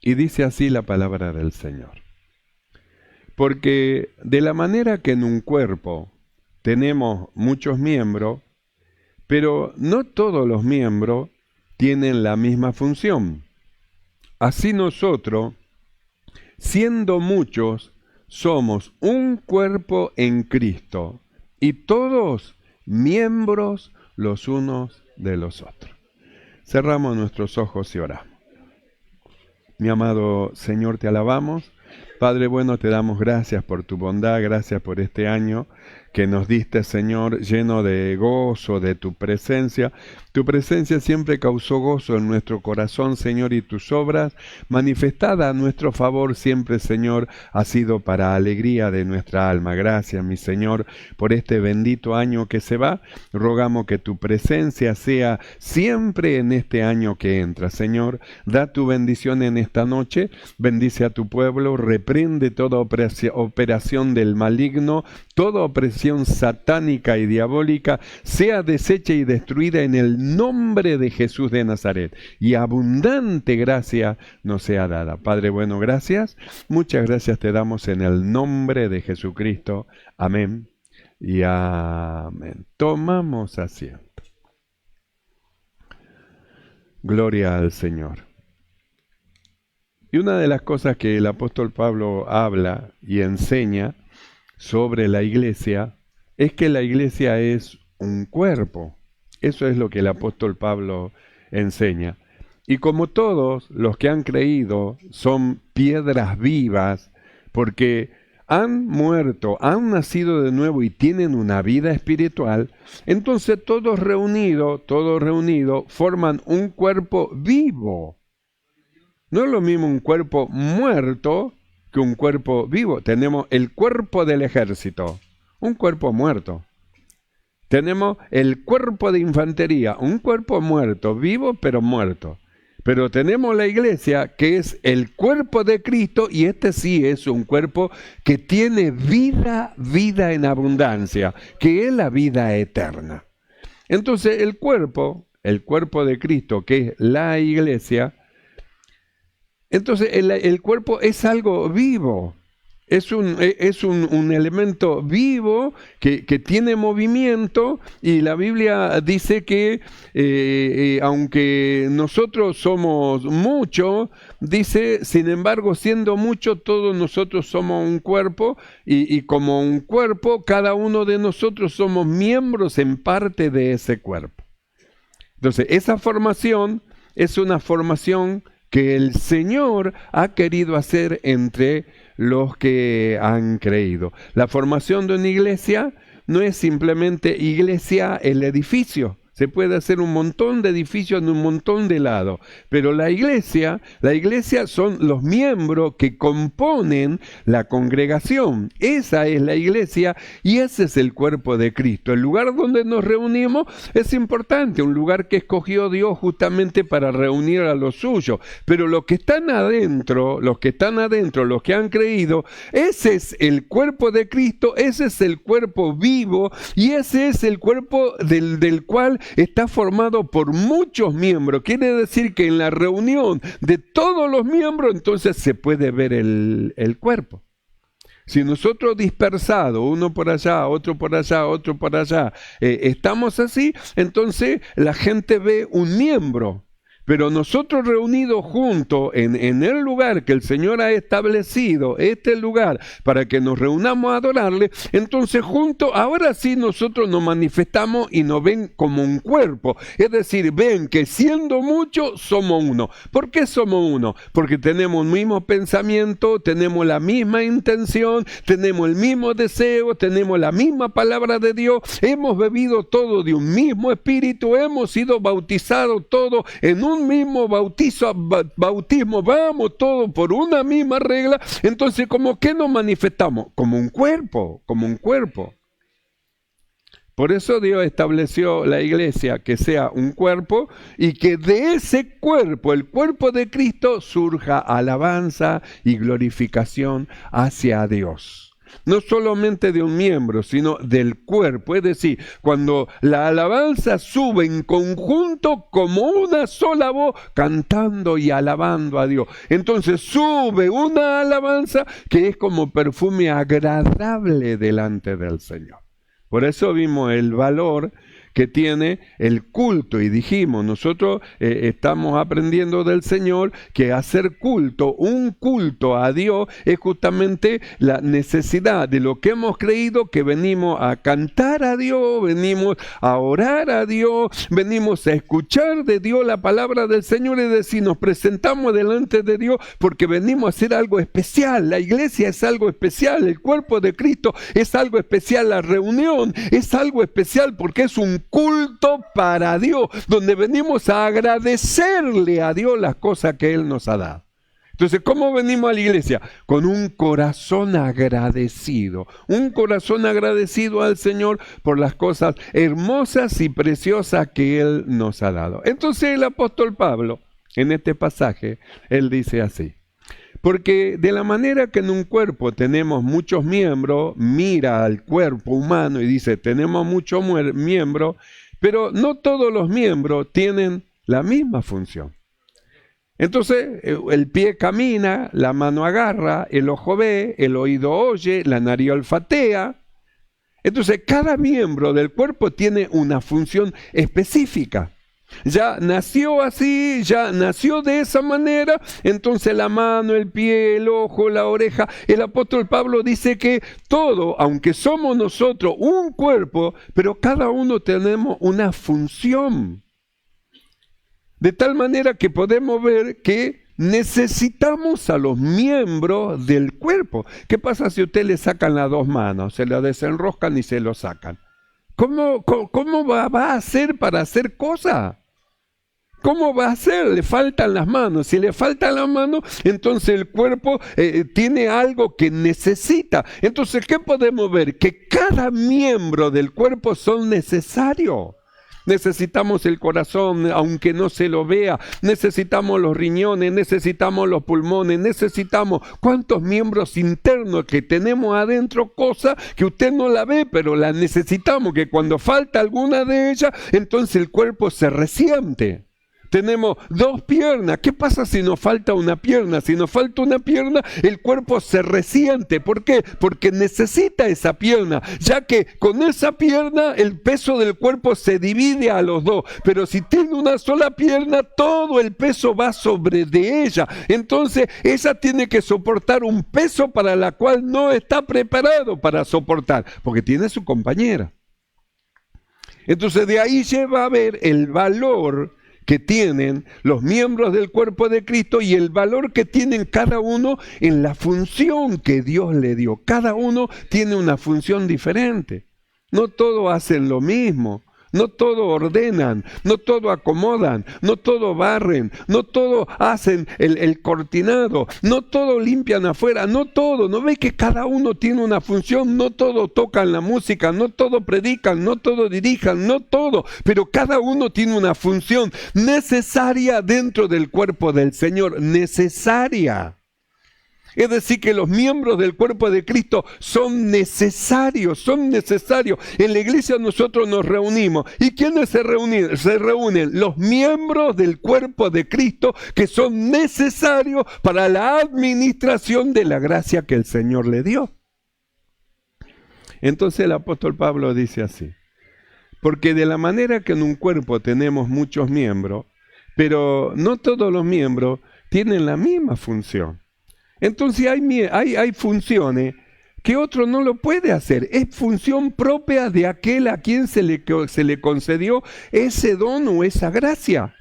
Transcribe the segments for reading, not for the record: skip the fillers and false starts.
Y dice así la palabra del Señor. Porque de la manera que en un cuerpo tenemos muchos miembros, pero no todos los miembros tienen la misma función. Así nosotros, siendo muchos, somos un cuerpo en Cristo y todos miembros los unos de los otros. Cerramos nuestros ojos y oramos. Mi amado Señor, te alabamos. Padre bueno, te damos gracias por tu bondad, gracias por este año que nos diste, Señor, lleno de gozo, de tu presencia. Tu presencia siempre causó gozo en nuestro corazón, Señor, y tus obras, manifestada a nuestro favor siempre, Señor, ha sido para alegría de nuestra alma. Gracias, mi Señor, por este bendito año que se va. Rogamos que tu presencia sea siempre en este año que entra. Señor, da tu bendición en esta noche, bendice a tu pueblo, reprende toda operación del maligno, toda opresión satánica y diabólica sea deshecha y destruida en el nombre de Jesús de Nazaret, y abundante gracia nos sea dada. Padre bueno, gracias, muchas gracias te damos en el nombre de Jesucristo. Amén y amén. Tomamos asiento. Gloria al Señor. Y una de las cosas que el apóstol Pablo habla y enseña sobre la iglesia es que la iglesia es un cuerpo. Eso es lo que el apóstol Pablo enseña. Y como todos los que han creído son piedras vivas, porque han muerto, han nacido de nuevo y tienen una vida espiritual, entonces todos reunidos, forman un cuerpo vivo. No es lo mismo un cuerpo muerto que un cuerpo vivo. Tenemos el cuerpo del ejército, un cuerpo muerto. Tenemos el cuerpo de infantería, un cuerpo muerto, vivo pero muerto. Pero tenemos la iglesia que es el cuerpo de Cristo, y este sí es un cuerpo que tiene vida en abundancia, que es la vida eterna. Entonces el cuerpo de Cristo, que es la iglesia, entonces el cuerpo es algo vivo, es un elemento vivo que tiene movimiento, y la Biblia dice que aunque nosotros somos muchos, dice, sin embargo, siendo muchos, todos nosotros somos un cuerpo, y como un cuerpo, cada uno de nosotros somos miembros en parte de ese cuerpo. Entonces, esa formación es una formación que el Señor ha querido hacer entre los que han creído. La formación de una iglesia no es simplemente iglesia el edificio. Se puede hacer un montón de edificios en un montón de lados, pero la iglesia son los miembros que componen la congregación. Esa es la iglesia y ese es el cuerpo de Cristo. El lugar donde nos reunimos es importante, un lugar que escogió Dios justamente para reunir a los suyos, pero los que están adentro, los que han creído, ese es el cuerpo de Cristo, ese es el cuerpo vivo, y ese es el cuerpo del cual está formado por muchos miembros. Quiere decir que en la reunión de todos los miembros, entonces se puede ver el cuerpo. Si nosotros dispersados, uno por allá, otro por allá, otro por allá, estamos así, entonces la gente ve un miembro. Pero nosotros reunidos juntos en el lugar que el Señor ha establecido, este lugar, para que nos reunamos a adorarle, entonces juntos, ahora sí nosotros nos manifestamos y nos ven como un cuerpo. Es decir, ven que siendo muchos, somos uno. ¿Por qué somos uno? Porque tenemos el mismo pensamiento, tenemos la misma intención, tenemos el mismo deseo, tenemos la misma palabra de Dios, hemos bebido todo de un mismo espíritu, hemos sido bautizados todos en un mismo bautismo, vamos todos por una misma regla. Entonces, ¿cómo que nos manifestamos? Como un cuerpo. Por eso Dios estableció la iglesia que sea un cuerpo, y que de ese cuerpo, el cuerpo de Cristo, surja alabanza y glorificación hacia Dios. no solamente de un miembro, sino del cuerpo. Es decir, cuando la alabanza sube en conjunto como una sola voz, cantando y alabando a Dios. Entonces sube una alabanza que es como perfume agradable delante del Señor. Por eso vimos el valor que tiene el culto, y dijimos, nosotros estamos aprendiendo del Señor que hacer culto, un culto a Dios, es justamente la necesidad de lo que hemos creído, que venimos a cantar a Dios, venimos a orar a Dios, venimos a escuchar de Dios la palabra del Señor, es decir, nos presentamos delante de Dios porque venimos a hacer algo especial. La iglesia es algo especial, el cuerpo de Cristo es algo especial, la reunión es algo especial porque es un culto para Dios, donde venimos a agradecerle a Dios las cosas que Él nos ha dado. Entonces, ¿cómo venimos a la iglesia? Con un corazón agradecido al Señor por las cosas hermosas y preciosas que Él nos ha dado. Entonces el apóstol Pablo, en este pasaje, él dice así: porque de la manera que en un cuerpo tenemos muchos miembros, mira al cuerpo humano y dice, tenemos muchos miembros, pero no todos los miembros tienen la misma función. Entonces, el pie camina, la mano agarra, el ojo ve, el oído oye, la nariz olfatea. Entonces, cada miembro del cuerpo tiene una función específica. Ya nació así, ya nació de esa manera, entonces la mano, el pie, el ojo, la oreja. El apóstol Pablo dice que todo, aunque somos nosotros un cuerpo, pero cada uno tenemos una función. De tal manera que podemos ver que necesitamos a los miembros del cuerpo. ¿Qué pasa si a usted le sacan las dos manos, se la desenroscan y se lo sacan? ¿Cómo va a hacer para hacer cosas? ¿Cómo va a hacer? Le faltan las manos. Si le faltan las manos, entonces el cuerpo tiene algo que necesita. Entonces, ¿qué podemos ver? Que cada miembro del cuerpo son necesarios. Necesitamos el corazón, aunque no se lo vea. Necesitamos los riñones, necesitamos los pulmones, necesitamos cuántos miembros internos que tenemos adentro, cosa que usted no la ve, pero la necesitamos, que cuando falta alguna de ellas, entonces el cuerpo se resiente. Tenemos dos piernas. ¿Qué pasa si nos falta una pierna? Si nos falta una pierna, el cuerpo se resiente. ¿Por qué? Porque necesita esa pierna, ya que con esa pierna el peso del cuerpo se divide a los dos. Pero si tiene una sola pierna, todo el peso va sobre de ella. Entonces, ella tiene que soportar un peso para la cual no está preparado para soportar, porque tiene su compañera. Entonces, de ahí lleva a ver el valor que tienen los miembros del cuerpo de Cristo y el valor que tienen cada uno en la función que Dios le dio. Cada uno tiene una función diferente. No todos hacen lo mismo. No todos ordenan, no todos acomodan, no todos barren, no todos hacen el cortinado, no todos limpian afuera, no todos. ¿No ve que cada uno tiene una función? No todos tocan la música, no todos predican, no todos dirijan, no todos. Pero cada uno tiene una función necesaria dentro del cuerpo del Señor, necesaria. Es decir, que los miembros del cuerpo de Cristo son necesarios, son necesarios. En la iglesia nosotros nos reunimos. ¿Y quiénes se reúnen? Se reúnen los miembros del cuerpo de Cristo que son necesarios para la administración de la gracia que el Señor le dio. Entonces el apóstol Pablo dice así: porque de la manera que en un cuerpo tenemos muchos miembros, pero no todos los miembros tienen la misma función. Entonces hay funciones que otro no lo puede hacer. Es función propia de aquel a quien se le concedió ese don o esa gracia.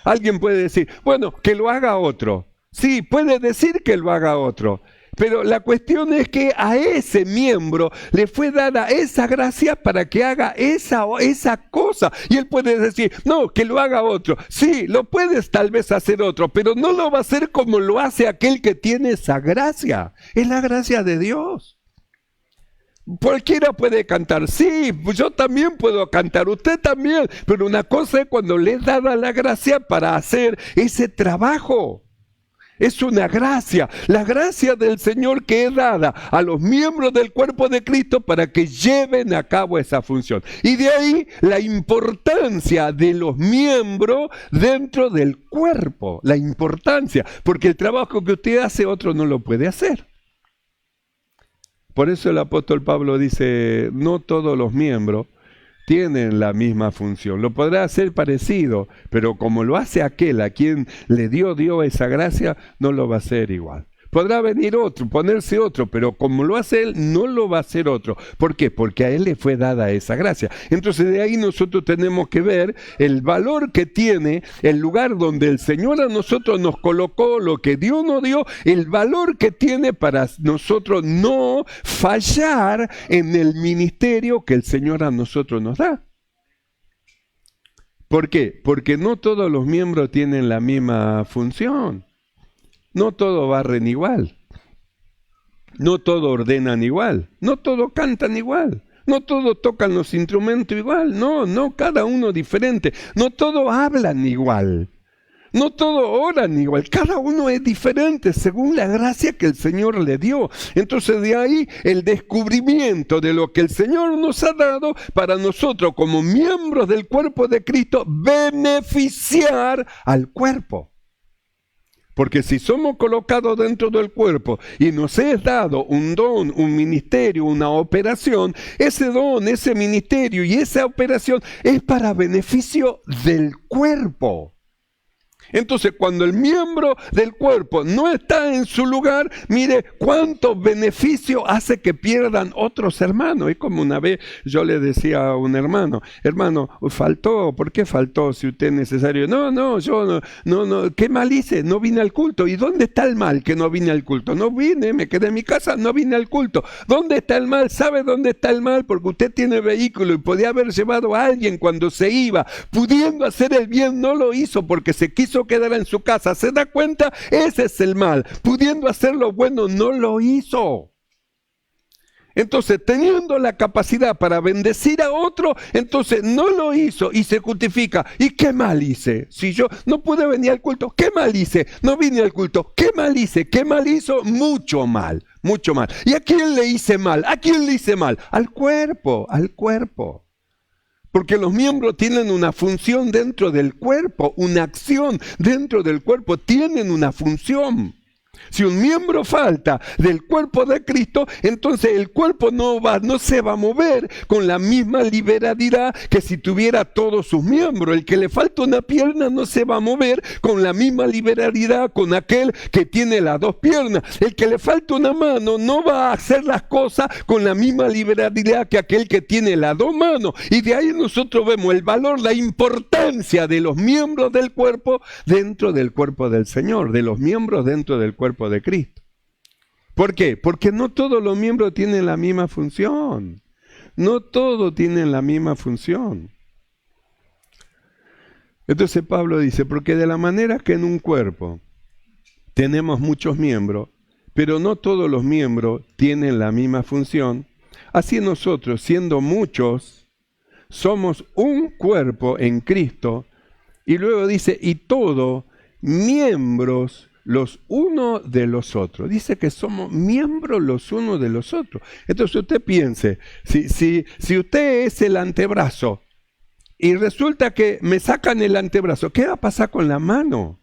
Alguien puede decir, bueno, que lo haga otro. Sí, puede decir que lo haga otro. Pero la cuestión es que a ese miembro le fue dada esa gracia para que haga esa cosa. Y él puede decir, no, que lo haga otro. Sí, lo puedes tal vez hacer otro, pero no lo va a hacer como lo hace aquel que tiene esa gracia. Es la gracia de Dios. Cualquiera puede cantar, sí, yo también puedo cantar, usted también. Pero una cosa es cuando le es dada la gracia para hacer ese trabajo. Es una gracia, la gracia del Señor que es dada a los miembros del cuerpo de Cristo para que lleven a cabo esa función. Y de ahí la importancia de los miembros dentro del cuerpo, la importancia, porque el trabajo que usted hace otro no lo puede hacer. Por eso el apóstol Pablo dice, no todos los miembros tienen la misma función. Lo podrá hacer parecido, pero como lo hace aquel a quien le dio Dios esa gracia, no lo va a hacer igual. Podrá venir otro, ponerse otro, pero como lo hace él, no lo va a hacer otro. ¿Por qué? Porque a él le fue dada esa gracia. Entonces de ahí nosotros tenemos que ver el valor que tiene el lugar donde el Señor a nosotros nos colocó, lo que Dios nos dio, el valor que tiene para nosotros no fallar en el ministerio que el Señor a nosotros nos da. ¿Por qué? Porque no todos los miembros tienen la misma función. No todos barren igual, no todos ordenan igual, no todos cantan igual, no todos tocan los instrumentos igual, no, cada uno diferente, no todos hablan igual, no todos oran igual, cada uno es diferente según la gracia que el Señor le dio. Entonces de ahí el descubrimiento de lo que el Señor nos ha dado para nosotros como miembros del cuerpo de Cristo, beneficiar al cuerpo. Porque si somos colocados dentro del cuerpo y nos es dado un don, un ministerio, una operación, ese don, ese ministerio y esa operación es para beneficio del cuerpo. Entonces, cuando el miembro del cuerpo no está en su lugar, mire cuántos beneficios hace que pierdan otros hermanos. Es como una vez yo le decía a un hermano, faltó, ¿por qué faltó si usted es necesario? Yo no, ¿qué mal hice? No vine al culto. ¿Y dónde está el mal que no vine al culto? No vine, me quedé en mi casa, no vine al culto. ¿Dónde está el mal? ¿Sabe dónde está el mal? Porque usted tiene vehículo y podía haber llevado a alguien cuando se iba, pudiendo hacer el bien, no lo hizo porque se quiso quedar en su casa. ¿Se da cuenta? Ese es el mal. Pudiendo hacer lo bueno, no lo hizo. Entonces, teniendo la capacidad para bendecir a otro, entonces no lo hizo y se justifica. ¿Y qué mal hice? Si yo no pude venir al culto, ¿qué mal hice? No vine al culto, ¿qué mal hice? ¿Qué mal hizo? Mucho mal, mucho mal. ¿Y a quién le hice mal? ¿A quién le hice mal? Al cuerpo, al cuerpo. Porque los miembros tienen una función dentro del cuerpo, una acción dentro del cuerpo, tienen una función. Si un miembro falta del cuerpo de Cristo, entonces el cuerpo no se va a mover con la misma liberalidad que si tuviera todos sus miembros. El que le falta una pierna no se va a mover con la misma liberalidad con aquel que tiene las dos piernas. El que le falta una mano no va a hacer las cosas con la misma liberalidad que aquel que tiene las dos manos. Y de ahí nosotros vemos el valor, la importancia de los miembros del cuerpo dentro del cuerpo del Señor, de los miembros dentro del cuerpo de Cristo. ¿Por qué? Porque no todos los miembros tienen la misma función. No todos tienen la misma función. Entonces Pablo dice, porque de la manera que en un cuerpo tenemos muchos miembros, pero no todos los miembros tienen la misma función, así nosotros, siendo muchos, somos un cuerpo en Cristo, y luego dice, y todos miembros los unos de los otros. Dice que somos miembros los unos de los otros. Entonces usted piense, si usted es el antebrazo y resulta que me sacan el antebrazo, ¿qué va a pasar con la mano?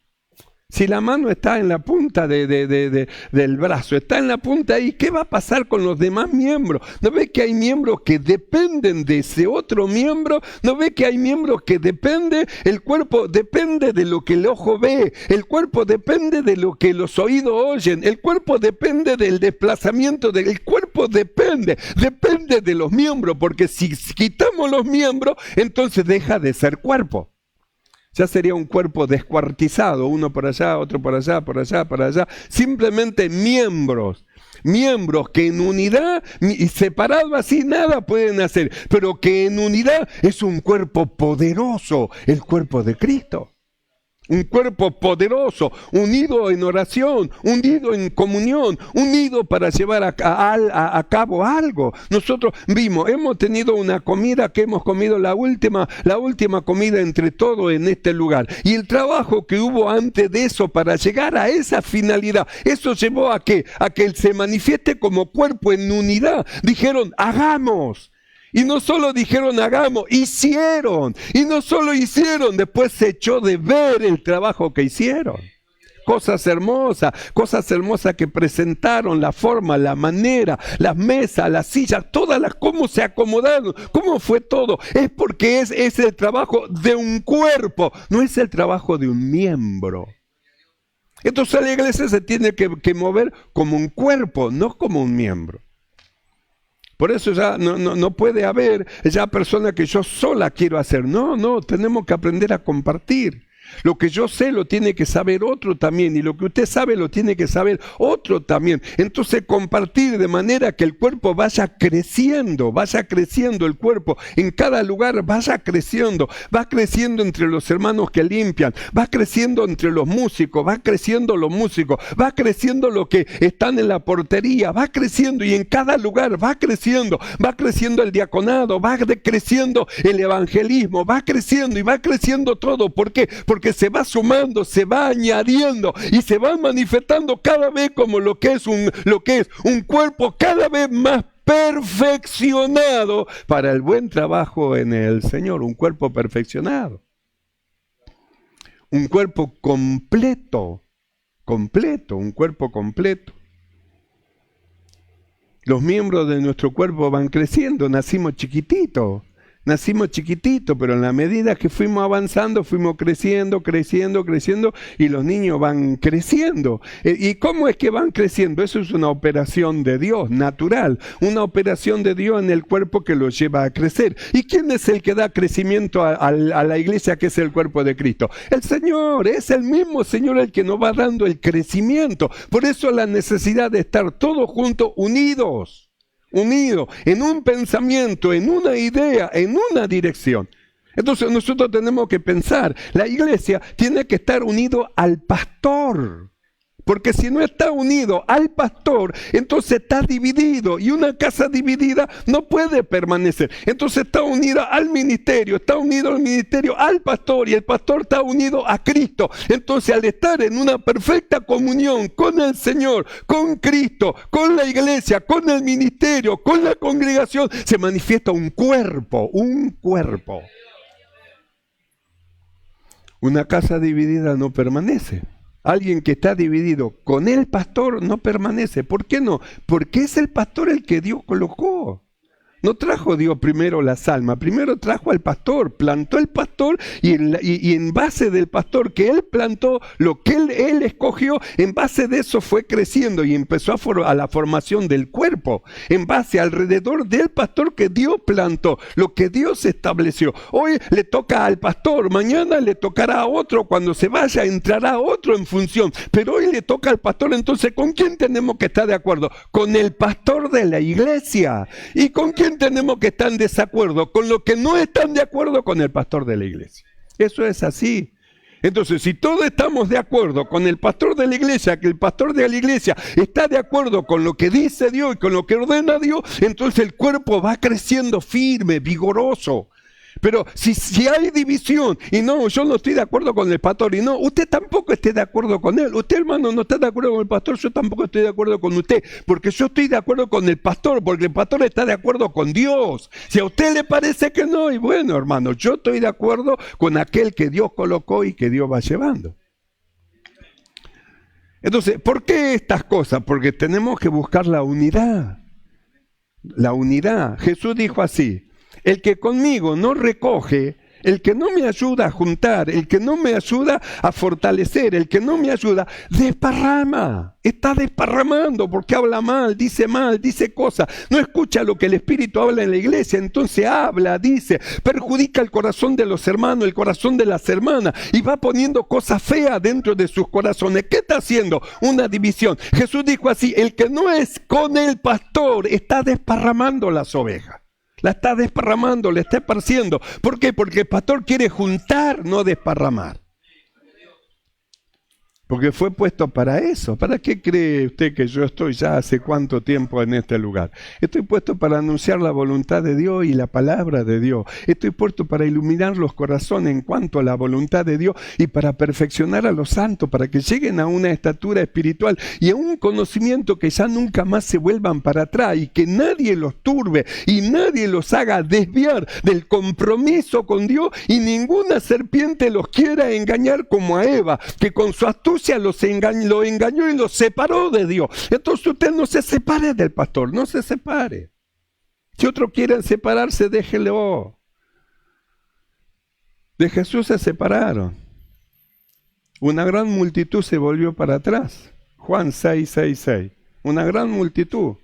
Si la mano está en la punta del brazo, está en la punta ahí, ¿qué va a pasar con los demás miembros? ¿No ve que hay miembros que dependen de ese otro miembro? ¿No ve que hay miembros que dependen? El cuerpo depende de lo que el ojo ve, el cuerpo depende de lo que los oídos oyen, el cuerpo depende del desplazamiento, el cuerpo depende de los miembros, porque si quitamos los miembros, entonces deja de ser cuerpo. Ya sería un cuerpo descuartizado, uno por allá, otro por allá, por allá, por allá. Simplemente miembros que en unidad y separados así nada pueden hacer, pero que en unidad es un cuerpo poderoso, el cuerpo de Cristo. Un cuerpo poderoso, unido en oración, unido en comunión, unido para llevar a cabo algo. Nosotros hemos tenido una comida que hemos comido la última comida entre todos en este lugar. Y el trabajo que hubo antes de eso para llegar a esa finalidad, eso llevó a que se manifieste como cuerpo en unidad. Dijeron, hagamos. Y no solo dijeron hagamos, hicieron. Y no solo hicieron, después se echó de ver el trabajo que hicieron. Cosas hermosas que presentaron, la forma, la manera, las mesas, las sillas, cómo se acomodaron, cómo fue todo. Es porque es el trabajo de un cuerpo, no es el trabajo de un miembro. Entonces la iglesia se tiene que mover como un cuerpo, no como un miembro. Por eso ya no puede haber ya persona que yo sola quiero hacer. No, tenemos que aprender a compartir. Lo que yo sé lo tiene que saber otro también, y lo que usted sabe lo tiene que saber otro también. Entonces compartir de manera que el cuerpo vaya creciendo el cuerpo, en cada lugar vaya creciendo, va creciendo entre los hermanos que limpian, va creciendo entre los músicos, va creciendo los músicos, va creciendo los que están en la portería, va creciendo, y en cada lugar va creciendo el diaconado, va creciendo el evangelismo, va creciendo y va creciendo todo. ¿Por qué? Porque se va sumando, se va añadiendo y se va manifestando cada vez como lo que es un cuerpo cada vez más perfeccionado para el buen trabajo en el Señor. Un cuerpo perfeccionado, un cuerpo completo, un cuerpo completo. Los miembros de nuestro cuerpo van creciendo. Nacimos chiquititos, pero en la medida que fuimos avanzando, fuimos creciendo, y los niños van creciendo. ¿Y cómo es que van creciendo? Eso es una operación de Dios, natural, una operación de Dios en el cuerpo que los lleva a crecer. ¿Y quién es el que da crecimiento a la iglesia, que es el cuerpo de Cristo? El Señor, es el mismo Señor el que nos va dando el crecimiento. Por eso la necesidad de estar todos juntos, unidos en un pensamiento, en una idea, en una dirección. Entonces nosotros tenemos que pensar, la iglesia tiene que estar unido al pastor. Porque si no está unido al pastor, entonces está dividido, y una casa dividida no puede permanecer. Entonces está unida al ministerio, al pastor, y el pastor está unido a Cristo. Entonces, al estar en una perfecta comunión con el Señor, con Cristo, con la iglesia, con el ministerio, con la congregación, se manifiesta un cuerpo. Una casa dividida no permanece. Alguien que está dividido con el pastor no permanece. ¿Por qué no? Porque es el pastor el que Dios colocó. No trajo Dios primero las almas, primero trajo al pastor, plantó el pastor, y en base del pastor que él plantó, lo que él escogió, en base de eso fue creciendo y empezó a la formación del cuerpo, en base alrededor del pastor que Dios plantó, lo que Dios estableció. Hoy le toca al pastor, mañana le tocará a otro, cuando se vaya entrará otro en función, pero hoy le toca al pastor. Entonces, ¿con quién tenemos que estar de acuerdo? Con el pastor de la iglesia. ¿Y con quién tenemos que estar en desacuerdo? Con los que no están de acuerdo con el pastor de la iglesia. Eso es así. Entonces, si todos estamos de acuerdo con el pastor de la iglesia, que el pastor de la iglesia está de acuerdo con lo que dice Dios y con lo que ordena Dios, entonces el cuerpo va creciendo firme, vigoroso. Pero si hay división, y no, yo no estoy de acuerdo con el pastor, y no, usted tampoco esté de acuerdo con él, usted, hermano, no está de acuerdo con el pastor, yo tampoco estoy de acuerdo con usted, porque yo estoy de acuerdo con el pastor, porque el pastor está de acuerdo con Dios. Si a usted le parece que no, y bueno, hermano, yo estoy de acuerdo con aquel que Dios colocó y que Dios va llevando. Entonces, ¿por qué estas cosas? Porque tenemos que buscar la unidad. La unidad. Jesús dijo así: el que conmigo no recoge, el que no me ayuda a juntar, el que no me ayuda a fortalecer, el que no me ayuda, desparrama. Está desparramando porque habla mal, dice cosas. No escucha lo que el Espíritu habla en la iglesia, entonces habla, dice, perjudica el corazón de los hermanos, el corazón de las hermanas, y va poniendo cosas feas dentro de sus corazones. ¿Qué está haciendo? Una división. Jesús dijo así: el que no es con el pastor está desparramando las ovejas. La está desparramando, la está esparciendo. ¿Por qué? Porque el pastor quiere juntar, no desparramar. Porque fue puesto para eso. ¿Para qué cree usted que yo estoy ya hace cuánto tiempo en este lugar? Estoy puesto para anunciar la voluntad de Dios y la palabra de Dios. Estoy puesto para iluminar los corazones en cuanto a la voluntad de Dios y para perfeccionar a los santos, para que lleguen a una estatura espiritual y a un conocimiento que ya nunca más se vuelvan para atrás y que nadie los turbe y nadie los haga desviar del compromiso con Dios y ninguna serpiente los quiera engañar como a Eva, que con su astucia lo engañó y lo separó de Dios. Entonces usted no se separe del pastor, no se separe. Si otros quieren separarse, déjelo. De Jesús se separaron. Una gran multitud se volvió para atrás. Juan 6:6. Una gran multitud.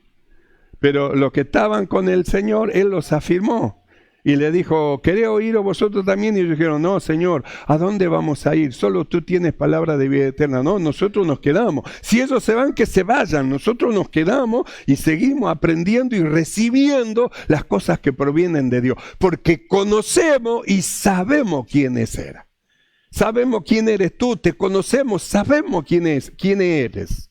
Pero los que estaban con el Señor, Él los afirmó. Y le dijo, ¿querés oíros vosotros también? Y ellos dijeron, no, Señor, ¿a dónde vamos a ir? Solo tú tienes palabra de vida eterna. No, nosotros nos quedamos. Si ellos se van, que se vayan. Nosotros nos quedamos y seguimos aprendiendo y recibiendo las cosas que provienen de Dios. Porque conocemos y sabemos quién es Él. Sabemos quién eres tú, te conocemos, sabemos quién eres.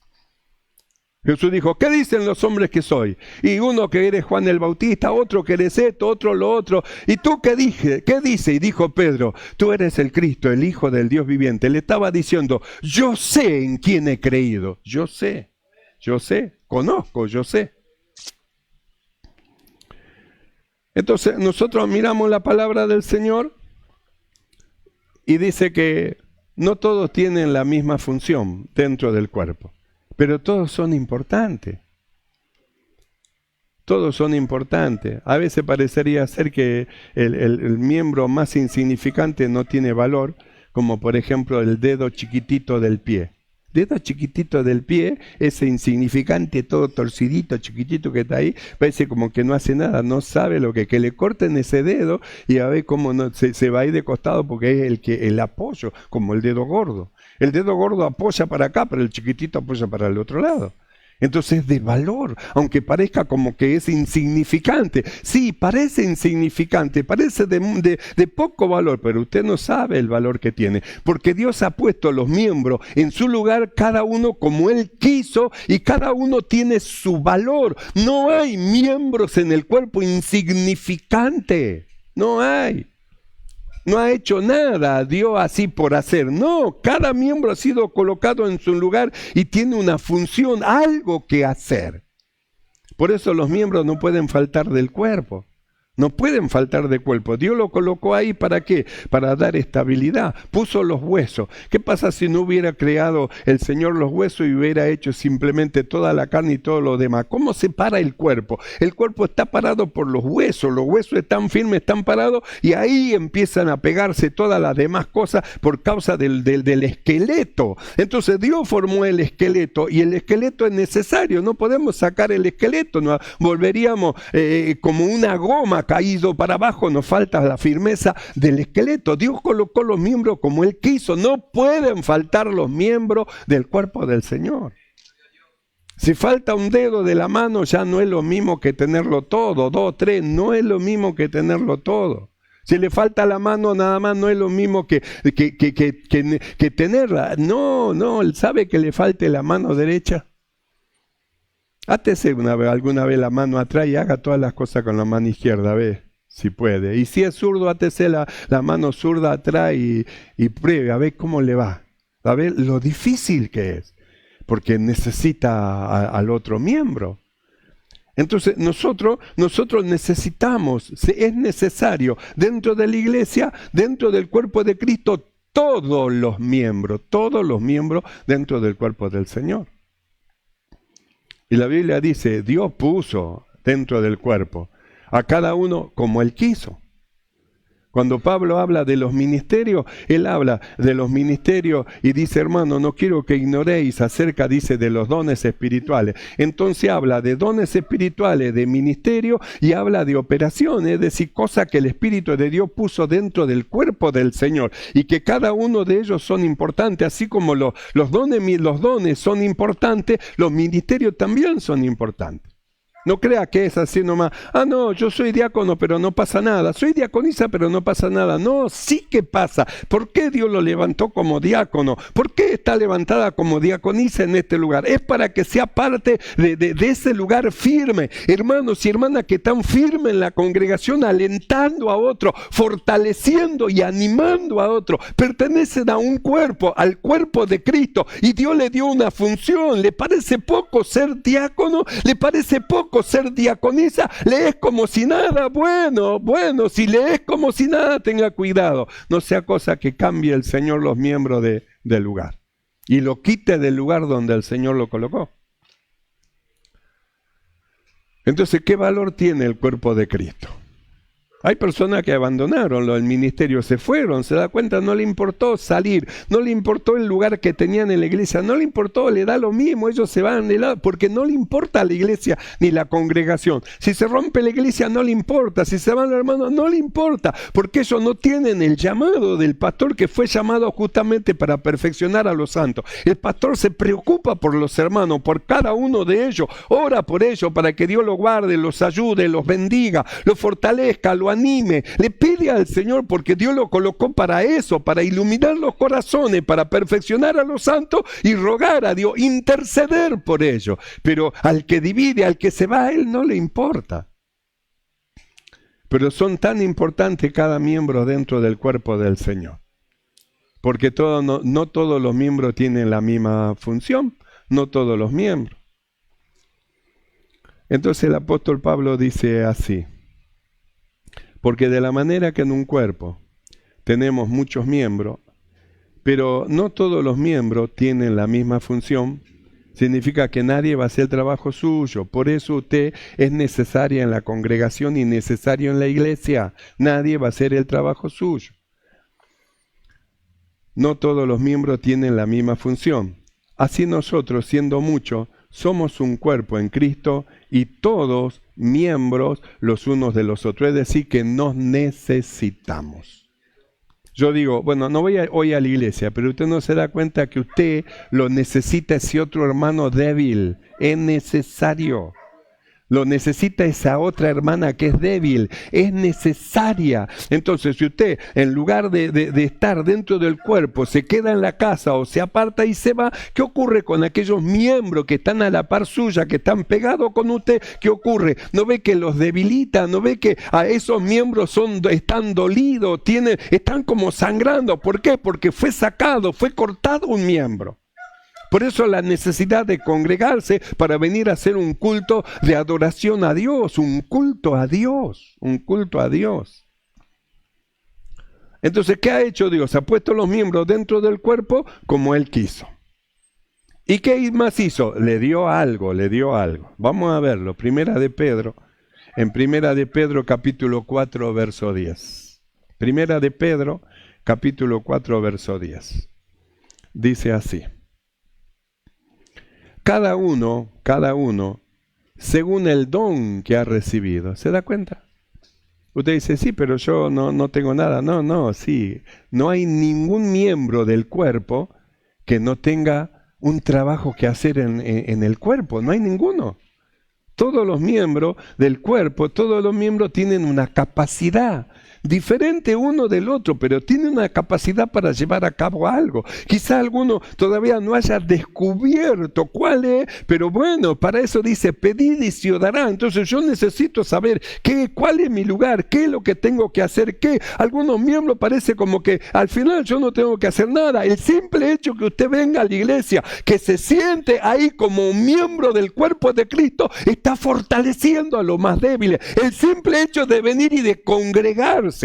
Jesús dijo, ¿qué dicen los hombres que soy? Y uno que eres Juan el Bautista, otro que eres esto, otro lo otro. ¿Y tú qué dije? ¿Qué dice? Y dijo Pedro, tú eres el Cristo, el Hijo del Dios viviente. Le estaba diciendo, yo sé en quién he creído. Yo sé, conozco, yo sé. Entonces nosotros miramos la palabra del Señor y dice que no todos tienen la misma función dentro del cuerpo. Pero todos son importantes. Todos son importantes. A veces parecería ser que el miembro más insignificante no tiene valor, como por ejemplo el dedo chiquitito del pie. Dedo chiquitito del pie, ese insignificante, todo torcidito, chiquitito que está ahí, parece como que no hace nada, no sabe lo que le corten ese dedo y a ver cómo no, se va a ir de costado porque es el apoyo, como el dedo gordo. El dedo gordo apoya para acá, pero el chiquitito apoya para el otro lado. Entonces es de valor, aunque parezca como que es insignificante. Sí, parece insignificante, parece de poco valor, pero usted no sabe el valor que tiene. Porque Dios ha puesto los miembros en su lugar, cada uno como Él quiso, y cada uno tiene su valor. No hay miembros en el cuerpo insignificante. No hay. No ha hecho nada Dios así por hacer. No, cada miembro ha sido colocado en su lugar y tiene una función, algo que hacer. Por eso los miembros no pueden faltar del cuerpo. No pueden faltar de cuerpo. Dios lo colocó ahí ¿para qué? Para dar estabilidad. Puso los huesos. ¿Qué pasa si no hubiera creado el Señor los huesos y hubiera hecho simplemente toda la carne y todo lo demás? ¿Cómo se para el cuerpo? El cuerpo está parado por los huesos están firmes, están parados y ahí empiezan a pegarse todas las demás cosas por causa del esqueleto. Entonces Dios formó el esqueleto y el esqueleto es necesario. No podemos sacar el esqueleto, nos volveríamos como una goma caído para abajo, nos falta la firmeza del esqueleto. Dios colocó los miembros como Él quiso. No pueden faltar los miembros del cuerpo del Señor. Si falta un dedo de la mano, ya no es lo mismo que tenerlo todo. 2, 3, no es lo mismo que tenerlo todo. Si le falta la mano nada más, no es lo mismo que tenerla. No, Él sabe que le falte la mano derecha. Átese alguna vez la mano atrás y haga todas las cosas con la mano izquierda, ve, si puede. Y si es zurdo, átese la mano zurda atrás y pruebe, a ver cómo le va. A ver lo difícil que es, porque necesita al otro miembro. Entonces nosotros necesitamos, es necesario dentro de la iglesia, dentro del cuerpo de Cristo, todos los miembros dentro del cuerpo del Señor. Y la Biblia dice, Dios puso dentro del cuerpo a cada uno como Él quiso. Cuando Pablo habla de los ministerios, él habla de los ministerios y dice, hermano, no quiero que ignoréis acerca, dice, de los dones espirituales. Entonces habla de dones espirituales, de ministerio y habla de operaciones, es decir, cosas que el Espíritu de Dios puso dentro del cuerpo del Señor y que cada uno de ellos son importantes, así como los dones son importantes, los ministerios también son importantes. No crea que es así nomás. Ah, no, yo soy diácono, pero no pasa nada. Soy diaconisa, pero no pasa nada. No, sí que pasa. ¿Por qué Dios lo levantó como diácono? ¿Por qué está levantada como diaconisa en este lugar? Es para que sea parte de ese lugar firme. Hermanos y hermanas que están firmes en la congregación, alentando a otro, fortaleciendo y animando a otro. Pertenecen a un cuerpo, al cuerpo de Cristo. Y Dios le dio una función. ¿Le parece poco ser diácono? ¿Le parece poco ser diaconisa? ¿Le es como si nada? Bueno, si le es como si nada, tenga cuidado. No sea cosa que cambie el Señor los miembros del lugar y lo quite del lugar donde el Señor lo colocó. Entonces, ¿qué valor tiene el cuerpo de Cristo? Hay personas que abandonaron el ministerio, se fueron, se da cuenta, no le importó salir, no le importó el lugar que tenían en la iglesia, no le importó, le da lo mismo, ellos se van de lado, porque no le importa la iglesia ni la congregación. Si se rompe la iglesia no le importa, si se van los hermanos no le importa, porque ellos no tienen el llamado del pastor que fue llamado justamente para perfeccionar a los santos. El pastor se preocupa por los hermanos, por cada uno de ellos, ora por ellos para que Dios los guarde, los ayude, los bendiga, los fortalezca, lo anime, le pide al Señor porque Dios lo colocó para eso, para iluminar los corazones, para perfeccionar a los santos y rogar a Dios, interceder por ellos. Pero al que divide, al que se va, a él no le importa. Pero son tan importantes cada miembro dentro del cuerpo del Señor. Porque no todos los miembros tienen la misma función, no todos los miembros. Entonces el apóstol Pablo dice así: porque de la manera que en un cuerpo tenemos muchos miembros, pero no todos los miembros tienen la misma función, significa que nadie va a hacer el trabajo suyo. Por eso usted es necesaria en la congregación y necesario en la iglesia. Nadie va a hacer el trabajo suyo. No todos los miembros tienen la misma función. Así nosotros, siendo muchos, somos un cuerpo en Cristo y todos miembros los unos de los otros. Es decir, que nos necesitamos. Yo digo, bueno, no voy hoy a la iglesia, pero usted no se da cuenta que usted lo necesita ese otro hermano débil. Es necesario. Lo necesita esa otra hermana que es débil, es necesaria. Entonces, si usted, en lugar de estar dentro del cuerpo, se queda en la casa o se aparta y se va, ¿qué ocurre con aquellos miembros que están a la par suya, que están pegados con usted? ¿Qué ocurre? ¿No ve que los debilita? ¿No ve que a esos miembros están dolidos, están como sangrando? ¿Por qué? Porque fue sacado, fue cortado un miembro. Por eso la necesidad de congregarse para venir a hacer un culto de adoración a Dios, un culto a Dios, un culto a Dios. Entonces, ¿qué ha hecho Dios? Ha puesto los miembros dentro del cuerpo como Él quiso. ¿Y qué más hizo? Le dio algo. Vamos a verlo. En Primera de Pedro capítulo 4, verso 10. Primera de Pedro capítulo 4, verso 10. Dice así: cada uno, según el don que ha recibido. ¿Se da cuenta? Usted dice, sí, pero yo no tengo nada. Sí. No hay ningún miembro del cuerpo que no tenga un trabajo que hacer en el cuerpo. No hay ninguno. Todos los miembros del cuerpo, todos los miembros tienen una capacidad diferente uno del otro, pero tiene una capacidad para llevar a cabo algo. Quizá alguno todavía no haya descubierto cuál es, pero bueno, para eso dice, pedid y se os dará. Entonces yo necesito saber cuál es mi lugar, qué es lo que tengo que hacer, qué. Algunos miembros parece como que al final yo no tengo que hacer nada. El simple hecho que usted venga a la iglesia, que se siente ahí como un miembro del cuerpo de Cristo, está fortaleciendo a los más débiles. El simple hecho de venir y de congregarse,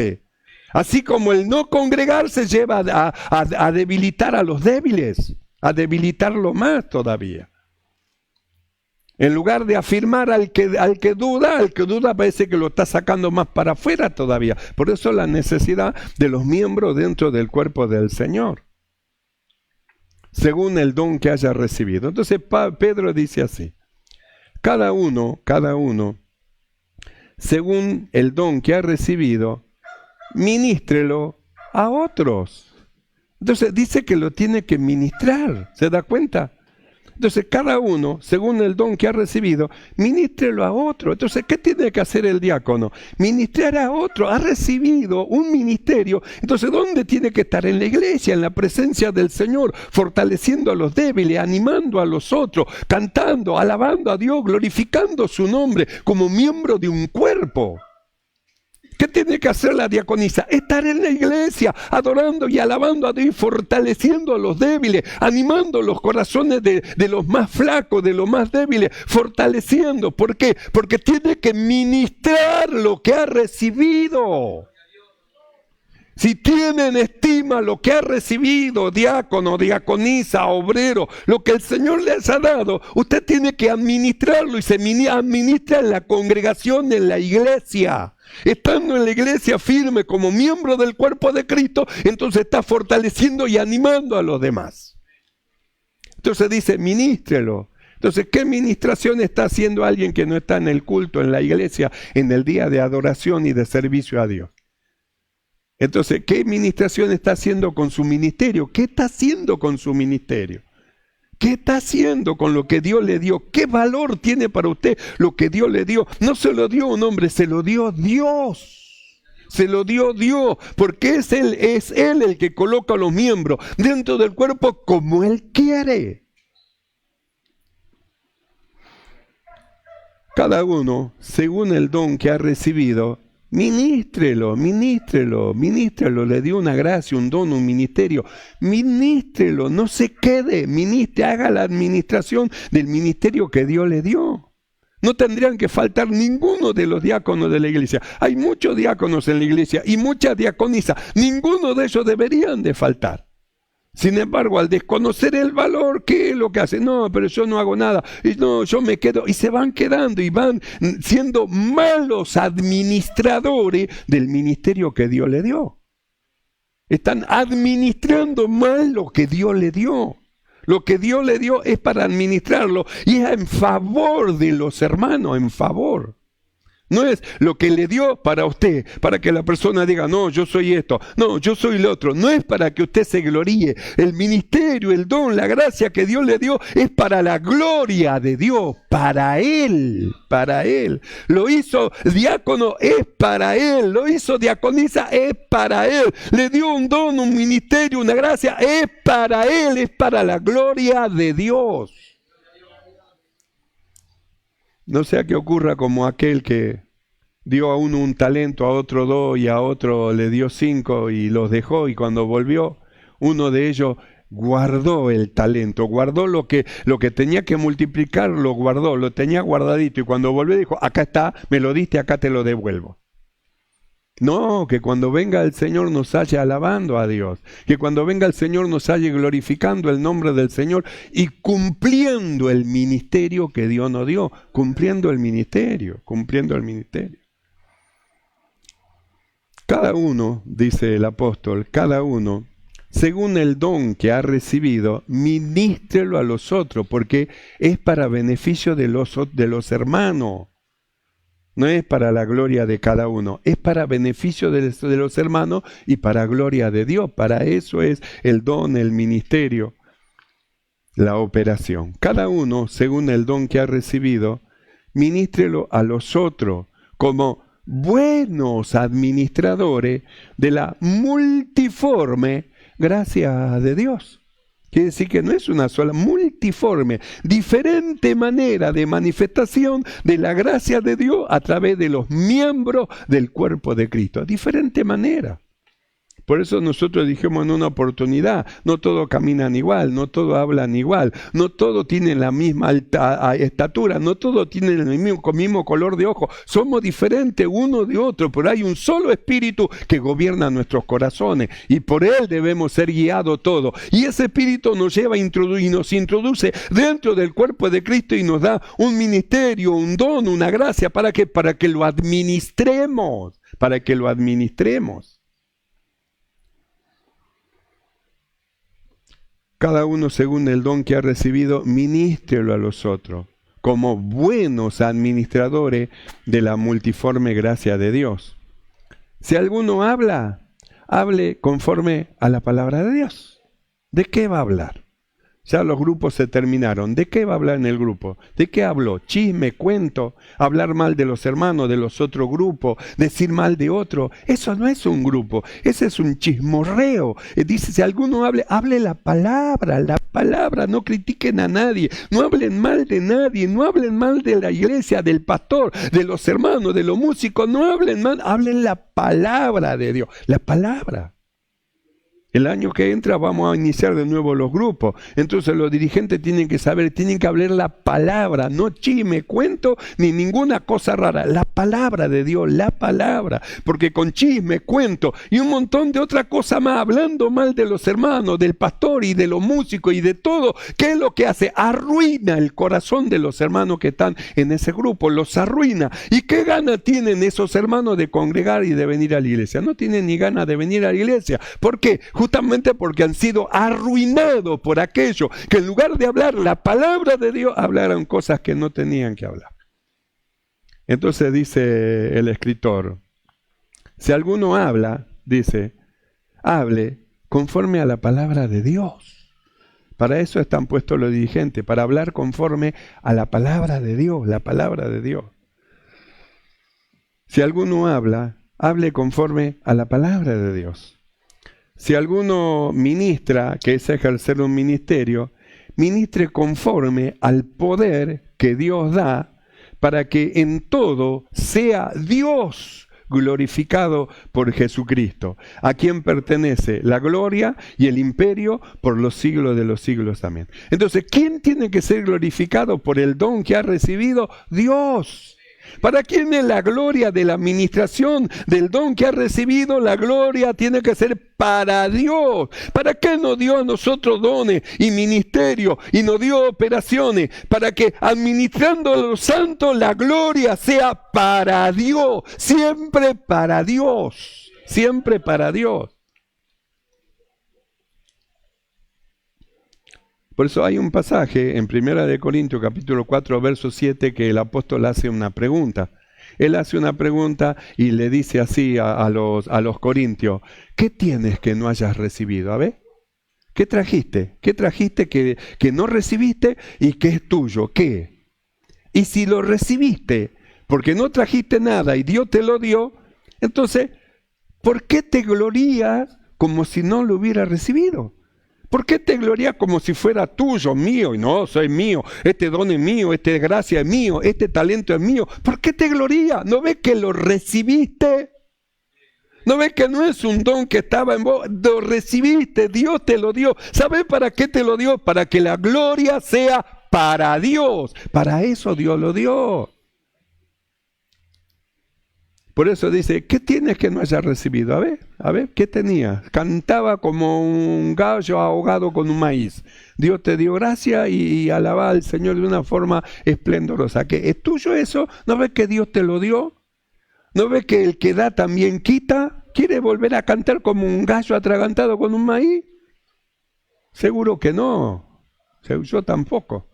así como el no congregarse lleva a debilitar a los débiles, a debilitarlo más todavía. En lugar de afirmar al que duda parece que lo está sacando más para afuera todavía. Por eso la necesidad de los miembros dentro del cuerpo del Señor, según el don que haya recibido. Entonces Pedro dice así: cada uno, según el don que ha recibido, ministrelo a otros. Entonces dice que lo tiene que ministrar. ¿Se da cuenta? Entonces, cada uno, según el don que ha recibido, ministrelo a otro. Entonces, ¿qué tiene que hacer el diácono? Ministrar a otro. Ha recibido un ministerio. Entonces, ¿dónde tiene que estar? En la iglesia, en la presencia del Señor, fortaleciendo a los débiles, animando a los otros, cantando, alabando a Dios, glorificando su nombre como miembro de un cuerpo. ¿Qué tiene que hacer la diaconisa? Estar en la iglesia, adorando y alabando a Dios, fortaleciendo a los débiles, animando los corazones de los más flacos, de los más débiles, fortaleciendo. ¿Por qué? Porque tiene que ministrar lo que ha recibido. Si tienen estima lo que ha recibido, diácono, diaconisa, obrero, lo que el Señor les ha dado, usted tiene que administrarlo y se administra en la congregación, en la iglesia. Estando en la iglesia firme como miembro del cuerpo de Cristo, entonces está fortaleciendo y animando a los demás. Entonces dice, ministrelo. Entonces, ¿qué ministración está haciendo alguien que no está en el culto, en la iglesia, en el día de adoración y de servicio a Dios? Entonces, ¿qué ministración está haciendo con su ministerio? ¿Qué está haciendo con su ministerio? ¿Qué está haciendo con lo que Dios le dio? ¿Qué valor tiene para usted lo que Dios le dio? No se lo dio un hombre, se lo dio Dios. Se lo dio Dios, porque es Él el que coloca a los miembros dentro del cuerpo como Él quiere. Cada uno, según el don que ha recibido, ministrelo, le dio una gracia, un don, un ministerio, ministrelo, no se quede, haga la administración del ministerio que Dios le dio. No tendrían que faltar ninguno de los diáconos de la iglesia. Hay muchos diáconos en la iglesia y muchas diaconisas, ninguno de ellos deberían de faltar. Sin embargo, al desconocer el valor, ¿qué es lo que hacen? No, pero yo no hago nada, y no, yo me quedo, y se van quedando y van siendo malos administradores del ministerio que Dios le dio. Están administrando mal lo que Dios le dio. Lo que Dios le dio es para administrarlo y es en favor de los hermanos, en favor. No es lo que le dio para usted, para que la persona diga, no, yo soy esto, no, yo soy lo otro. No es para que usted se gloríe. El ministerio, el don, la gracia que Dios le dio es para la gloria de Dios, para Él, para Él. Lo hizo diácono, es para Él. Lo hizo diaconisa, es para Él. Le dio un don, un ministerio, una gracia, es para Él, es para la gloria de Dios. No sea que ocurra como aquel que dio a uno un talento, a otro 2 y a otro le dio 5 y los dejó, y cuando volvió, uno de ellos guardó el talento, guardó lo que tenía que multiplicar, lo guardó, lo tenía guardadito, y cuando volvió dijo, acá está, me lo diste, acá te lo devuelvo. No, que cuando venga el Señor nos halle alabando a Dios, que cuando venga el Señor nos halle glorificando el nombre del Señor y cumpliendo el ministerio que Dios nos dio, cumpliendo el ministerio. Cada uno, dice el apóstol, cada uno, según el don que ha recibido, ministrelo a los otros, porque es para beneficio de los hermanos. No es para la gloria de cada uno, es para beneficio de los hermanos y para gloria de Dios. Para eso es el don, el ministerio, la operación. Cada uno, según el don que ha recibido, ministrelo a los otros como buenos administradores de la multiforme gracia de Dios. Quiere decir que no es una sola, multiforme, diferente manera de manifestación de la gracia de Dios a través de los miembros del cuerpo de Cristo. Diferente manera. Por eso nosotros dijimos en una oportunidad, no todos caminan igual, no todos hablan igual, no todos tienen la misma estatura, no todos tienen el mismo color de ojo. Somos diferentes uno de otro, pero hay un solo espíritu que gobierna nuestros corazones y por él debemos ser guiados todos. Y ese espíritu nos lleva y nos introduce dentro del cuerpo de Cristo y nos da un ministerio, un don, una gracia. ¿Para qué? Para que lo administremos, Cada uno según el don que ha recibido, ministrelo a los otros, como buenos administradores de la multiforme gracia de Dios. Si alguno habla, hable conforme a la palabra de Dios. ¿De qué va a hablar? Ya los grupos se terminaron. ¿De qué va a hablar en el grupo? ¿De qué habló? Chisme, cuento, hablar mal de los hermanos, de los otros grupos, decir mal de otro. Eso no es un grupo, ese es un chismorreo. Dice, si alguno hable la palabra, no critiquen a nadie, no hablen mal de nadie, no hablen mal de la iglesia, del pastor, de los hermanos, de los músicos, no hablen mal, hablen la palabra de Dios, la palabra. El año que entra vamos a iniciar de nuevo los grupos. Entonces los dirigentes tienen que saber, tienen que hablar la palabra, no chisme, cuento, ni ninguna cosa rara. La palabra de Dios, la palabra. Porque con chisme, cuento y un montón de otra cosa más, hablando mal de los hermanos, del pastor y de los músicos y de todo, ¿qué es lo que hace? Arruina el corazón de los hermanos que están en ese grupo, los arruina. ¿Y qué gana tienen esos hermanos de congregar y de venir a la iglesia? No tienen ni ganas de venir a la iglesia. ¿Por qué? Justamente porque han sido arruinados por aquello que en lugar de hablar la palabra de Dios, hablaron cosas que no tenían que hablar. Entonces dice el escritor, si alguno habla, dice, hable conforme a la palabra de Dios. Para eso están puestos los dirigentes, para hablar conforme a la palabra de Dios, la palabra de Dios. Si alguno habla, hable conforme a la palabra de Dios. Si alguno ministra, que es ejercer un ministerio, ministre conforme al poder que Dios da para que en todo sea Dios glorificado por Jesucristo, a quien pertenece la gloria y el imperio por los siglos de los siglos. Amén. Entonces, ¿quién tiene que ser glorificado por el don que ha recibido? Dios. ¿Para quién es la gloria de la administración del don que ha recibido? La gloria tiene que ser para Dios. ¿Para qué nos dio a nosotros dones y ministerios y nos dio operaciones? Para que administrando a los santos la gloria sea para Dios. Siempre para Dios. Siempre para Dios. Por eso hay un pasaje en 1 Corintios capítulo 4, verso 7, que el apóstol hace una pregunta. Él hace una pregunta y le dice así a los corintios, ¿qué tienes que no hayas recibido? A ver, ¿qué trajiste? ¿Qué trajiste que no recibiste y que es tuyo? ¿Qué? Y si lo recibiste porque no trajiste nada y Dios te lo dio, entonces, ¿por qué te glorías como si no lo hubieras recibido? ¿Por qué te glorías como si fuera tuyo, mío? Y no, soy mío, este don es mío, esta gracia es mío, este talento es mío. ¿Por qué te glorías? ¿No ves que lo recibiste? ¿No ves que no es un don que estaba en vos? Lo recibiste, Dios te lo dio. ¿Sabes para qué te lo dio? Para que la gloria sea para Dios. Para eso Dios lo dio. Por eso dice, ¿qué tienes que no hayas recibido? A ver, ¿qué tenías? Cantaba como un gallo ahogado con un maíz. Dios te dio gracia y alaba al Señor de una forma esplendorosa. ¿Que es tuyo eso? ¿No ves que Dios te lo dio? ¿No ves que el que da también quita? ¿Quiere volver a cantar como un gallo atragantado con un maíz? Seguro que no. Yo tampoco.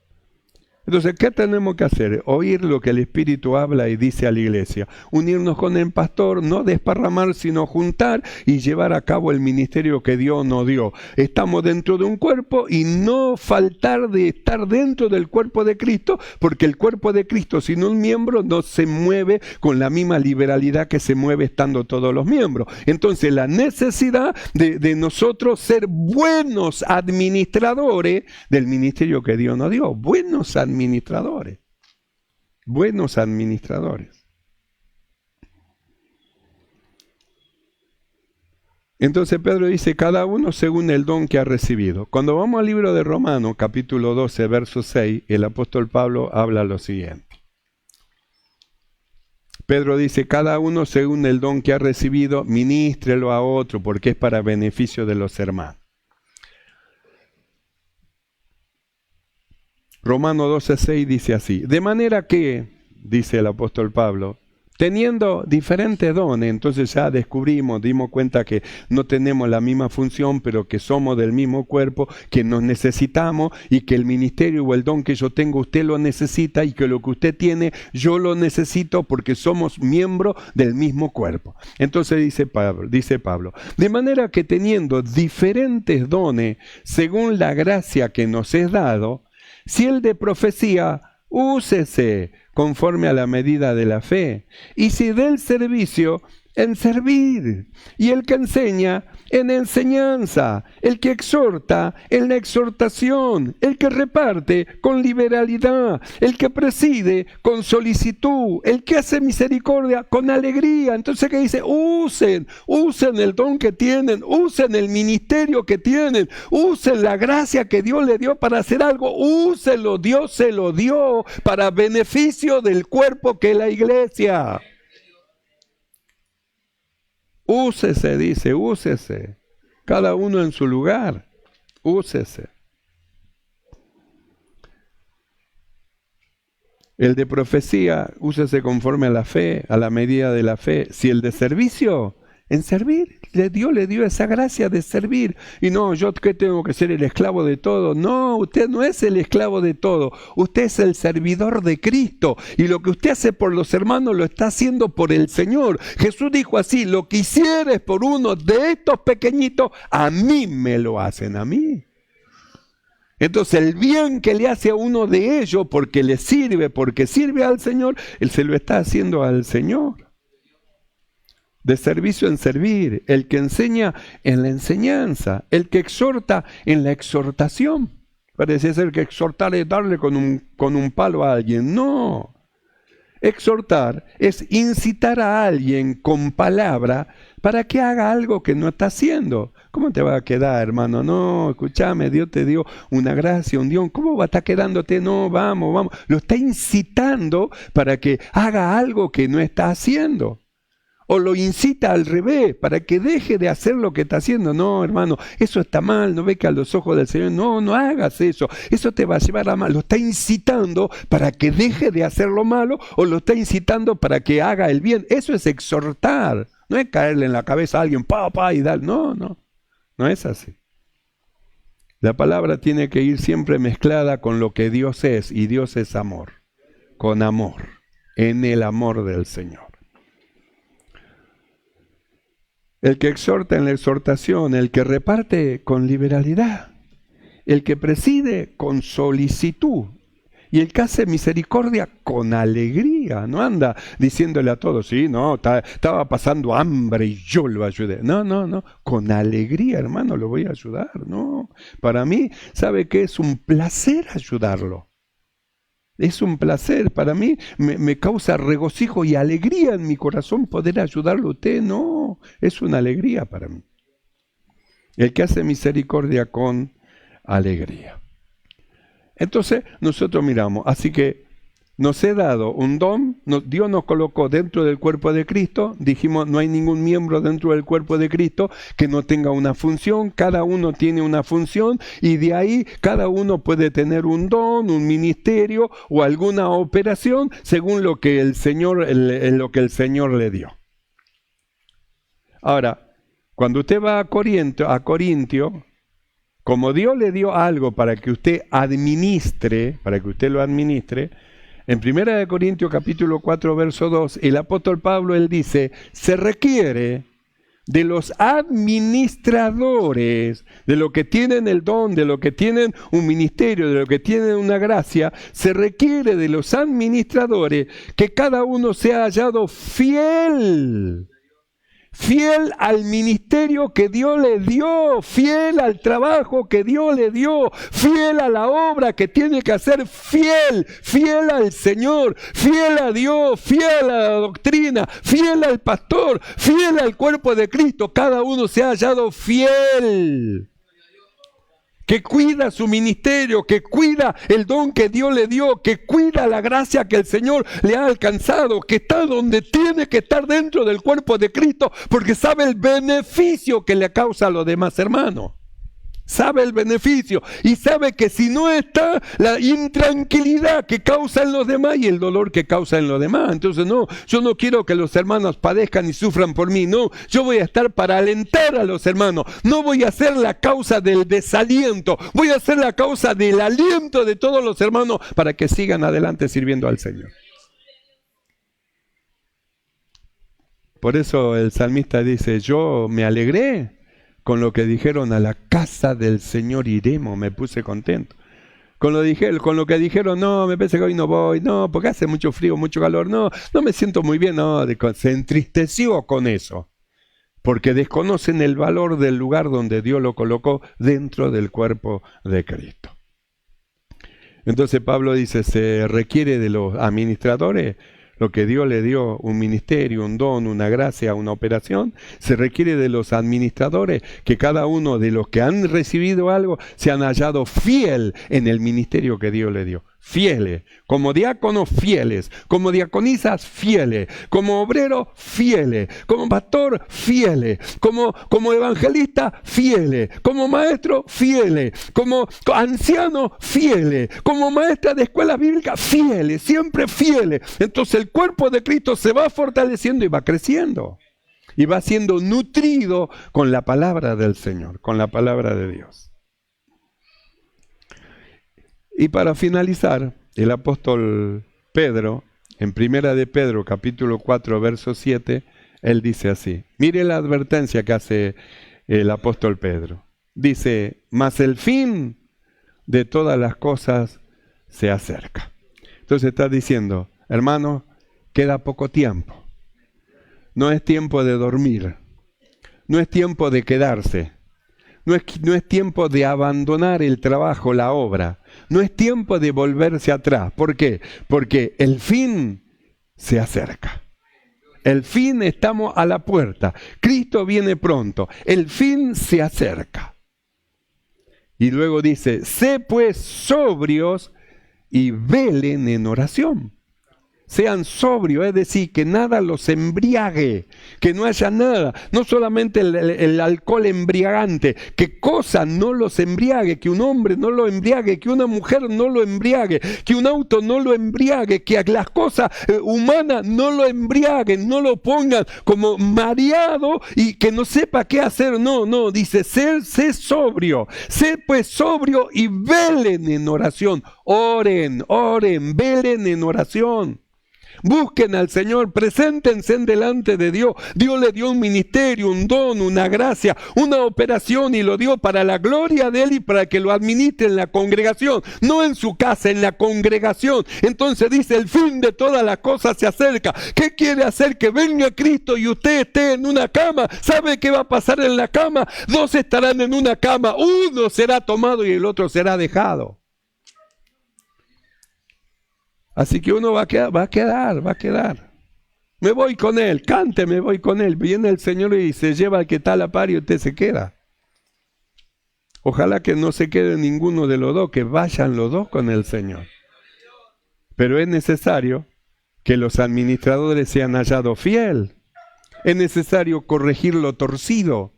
Entonces, ¿qué tenemos que hacer? Oír lo que el Espíritu habla y dice a la iglesia. Unirnos con el pastor, no desparramar, sino juntar y llevar a cabo el ministerio que Dios nos dio. Estamos dentro de un cuerpo y no faltar de estar dentro del cuerpo de Cristo, porque el cuerpo de Cristo sin un miembro no se mueve con la misma liberalidad que se mueve estando todos los miembros. Entonces, la necesidad de nosotros ser buenos administradores del ministerio que Dios nos dio. Buenos administradores. Buenos administradores. Entonces Pedro dice, cada uno según el don que ha recibido. Cuando vamos al libro de Romanos, capítulo 12, verso 6, el apóstol Pablo habla lo siguiente. Pedro dice, cada uno según el don que ha recibido, ministrelo a otro, porque es para beneficio de los hermanos. Romanos 12:6 dice así, de manera que, dice el apóstol Pablo, teniendo diferentes dones. Entonces ya dimos cuenta que no tenemos la misma función, pero que somos del mismo cuerpo, que nos necesitamos y que el ministerio o el don que yo tengo usted lo necesita y que lo que usted tiene yo lo necesito porque somos miembros del mismo cuerpo. Entonces dice Pablo, de manera que teniendo diferentes dones según la gracia que nos es dado, si el de profecía, úsese conforme a la medida de la fe, y si del servicio, en servir, y el que enseña, en enseñanza, el que exhorta, en la exhortación, el que reparte, con liberalidad, el que preside, con solicitud, el que hace misericordia, con alegría. Entonces, ¿qué dice? Usen el don que tienen, usen el ministerio que tienen, usen la gracia que Dios le dio para hacer algo, úsenlo, Dios se lo dio para beneficio del cuerpo que es la iglesia. Úsese, dice, úsese. Cada uno en su lugar. Úsese. El de profecía, úsese conforme a la fe, a la medida de la fe. Si el de servicio, en servir, Dios le dio esa gracia de servir. Y no, yo que tengo que ser el esclavo de todo. No, usted no es el esclavo de todo. Usted es el servidor de Cristo. Y lo que usted hace por los hermanos lo está haciendo por el Señor. Jesús dijo así, lo que hicieres por uno de estos pequeñitos, a mí me lo hacen a mí. Entonces el bien que le hace a uno de ellos, porque le sirve, porque sirve al Señor, él se lo está haciendo al Señor. De servicio en servir, el que enseña en la enseñanza, el que exhorta en la exhortación. Parece ser que exhortar es darle con un palo a alguien. No. Exhortar es incitar a alguien con palabra para que haga algo que no está haciendo. ¿Cómo te va a quedar, hermano? No, escúchame, Dios te dio una gracia, un don. ¿Cómo va a estar quedándote? No, vamos. Lo está incitando para que haga algo que no está haciendo. O lo incita al revés, para que deje de hacer lo que está haciendo. No, hermano, eso está mal, no ve que a los ojos del Señor, no hagas eso, eso te va a llevar a mal. Lo está incitando para que deje de hacer lo malo, o lo está incitando para que haga el bien. Eso es exhortar, no es caerle en la cabeza a alguien, y dar, no es así. La palabra tiene que ir siempre mezclada con lo que Dios es, y Dios es amor, con amor, en el amor del Señor. El que exhorta en la exhortación, el que reparte con liberalidad, el que preside con solicitud y el que hace misericordia con alegría. No anda diciéndole a todos, sí, no, estaba pasando hambre y yo lo ayudé. No, con alegría, hermano, lo voy a ayudar. No, para mí, ¿sabe qué? Es un placer ayudarlo. Es un placer, para mí me causa regocijo y alegría en mi corazón poder ayudarlo a usted. No, es una alegría para mí. El que hace misericordia con alegría. Entonces nosotros miramos, así que nos he dado un don, Dios nos colocó dentro del cuerpo de Cristo, dijimos no hay ningún miembro dentro del cuerpo de Cristo que no tenga una función, cada uno tiene una función y de ahí cada uno puede tener un don, un ministerio o alguna operación según lo que el Señor le dio. Ahora, cuando usted va a Corintio, como Dios le dio algo para que usted lo administre, en 1 Corintios capítulo 4, verso 2, el apóstol Pablo, él dice, se requiere de los administradores, de los que tienen el don, de los que tienen un ministerio, de los que tienen una gracia, se requiere de los administradores que cada uno sea hallado fiel al ministerio que Dios le dio, fiel al trabajo que Dios le dio, fiel a la obra que tiene que hacer, fiel al Señor, fiel a Dios, fiel a la doctrina, fiel al pastor, fiel al cuerpo de Cristo. Cada uno se ha hallado fiel. Que cuida su ministerio, que cuida el don que Dios le dio, que cuida la gracia que el Señor le ha alcanzado, que está donde tiene que estar dentro del cuerpo de Cristo, porque sabe el beneficio que le causa a los demás hermanos. sabe el beneficio y sabe que si no está, la intranquilidad que causa en los demás y el dolor que causa en los demás. Entonces no, yo no quiero que los hermanos padezcan y sufran por mí, no, yo voy a estar para alentar a los hermanos, no voy a ser la causa del desaliento, voy a ser la causa del aliento de todos los hermanos para que sigan adelante sirviendo al Señor. Por eso el salmista dice, yo me alegré con lo que dijeron, a la casa del Señor iremos, me puse contento. Con lo que dijeron, no, me parece que hoy no voy, no, porque hace mucho frío, mucho calor, no me siento muy bien, no, se entristeció con eso, porque desconocen el valor del lugar donde Dios lo colocó dentro del cuerpo de Cristo. Entonces Pablo dice, se requiere de los administradores, lo que Dios le dio, un ministerio, un don, una gracia, una operación, se requiere de los administradores, que cada uno de los que han recibido algo se han hallado fiel en el ministerio que Dios le dio. Fieles, como diáconos fieles, como diaconisas fieles, como obrero fieles, como pastor fieles, como evangelista fieles, como maestro fieles, como anciano fieles, como maestra de escuela bíblica fieles, siempre fieles. Entonces el cuerpo de Cristo se va fortaleciendo y va creciendo y va siendo nutrido con la palabra del Señor, con la palabra de Dios. Y para finalizar, el apóstol Pedro, en Primera de Pedro, capítulo 4, verso 7, él dice así. Mire la advertencia que hace el apóstol Pedro. Dice, mas el fin de todas las cosas se acerca. Entonces está diciendo, hermano, queda poco tiempo. No es tiempo de dormir. No es tiempo de quedarse. No es tiempo de abandonar el trabajo, la obra. No es tiempo de volverse atrás. ¿Por qué? Porque el fin se acerca. El fin, estamos a la puerta. Cristo viene pronto. El fin se acerca. Y luego dice, sé pues sobrios y velen en oración. Sean sobrios, es decir, que nada los embriague, que no haya nada, no solamente el alcohol embriagante, que cosa no los embriague, que un hombre no lo embriague, que una mujer no lo embriague, que un auto no lo embriague, que las cosas humanas no lo embriaguen, no lo pongan como mareado y que no sepa qué hacer. No, dice, sé sobrio, sé pues sobrio y velen en oración, oren, velen en oración. Busquen al Señor, preséntense delante de Dios. Dios le dio un ministerio, un don, una gracia, una operación y lo dio para la gloria de Él y para que lo administre en la congregación, no en su casa, en la congregación. Entonces dice, el fin de todas las cosas se acerca. ¿Qué quiere hacer? Que venga Cristo y usted esté en una cama. ¿Sabe qué va a pasar en la cama? Dos estarán en una cama, uno será tomado y el otro será dejado. Así que uno va a quedar. Me voy con él, cante, me voy con él. Viene el Señor y se lleva al que está a la par y usted se queda. Ojalá que no se quede ninguno de los dos, que vayan los dos con el Señor. Pero es necesario que los administradores sean hallados fiel. Es necesario corregir lo torcido.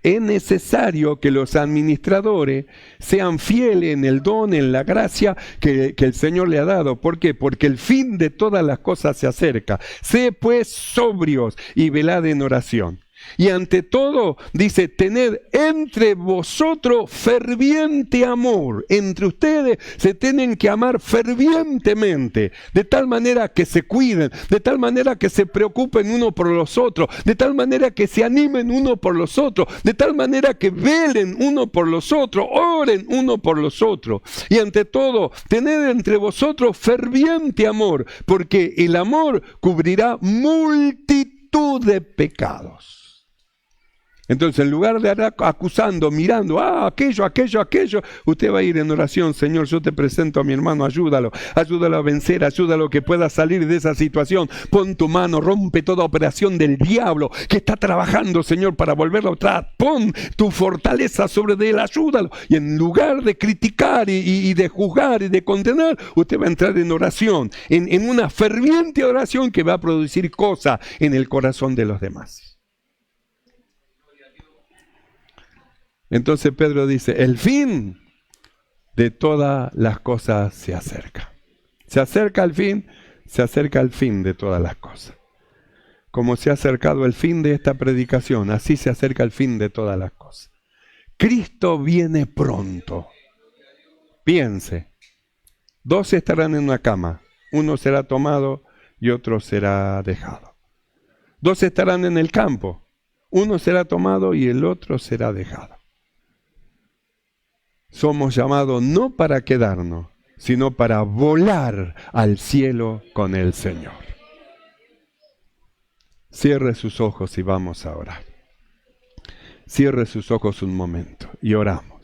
Es necesario que los administradores sean fieles en el don, en la gracia que el Señor le ha dado. ¿Por qué? Porque el fin de todas las cosas se acerca. Sé pues sobrios y velad en oración. Y ante todo, dice, tened entre vosotros ferviente amor. Entre ustedes se tienen que amar fervientemente, de tal manera que se cuiden, de tal manera que se preocupen uno por los otros, de tal manera que se animen uno por los otros, de tal manera que velen uno por los otros, oren uno por los otros. Y ante todo, tened entre vosotros ferviente amor, porque el amor cubrirá multitud de pecados. Entonces, en lugar de andar acusando, mirando, aquello, usted va a ir en oración. Señor, yo te presento a mi hermano, ayúdalo a vencer, ayúdalo que pueda salir de esa situación. Pon tu mano, rompe toda operación del diablo que está trabajando, Señor, para volverlo atrás. Pon tu fortaleza sobre él, ayúdalo. Y en lugar de criticar y de juzgar y de condenar, usted va a entrar en oración, en una ferviente oración que va a producir cosas en el corazón de los demás. Entonces Pedro dice, el fin de todas las cosas se acerca. Se acerca el fin, se acerca el fin de todas las cosas. Como se ha acercado el fin de esta predicación, así se acerca el fin de todas las cosas. Cristo viene pronto. Piense, 2 estarán en una cama, uno será tomado y otro será dejado. 2 estarán en el campo, uno será tomado y el otro será dejado. Somos llamados no para quedarnos, sino para volar al cielo con el Señor. Cierre sus ojos y vamos a orar. Cierre sus ojos un momento y oramos.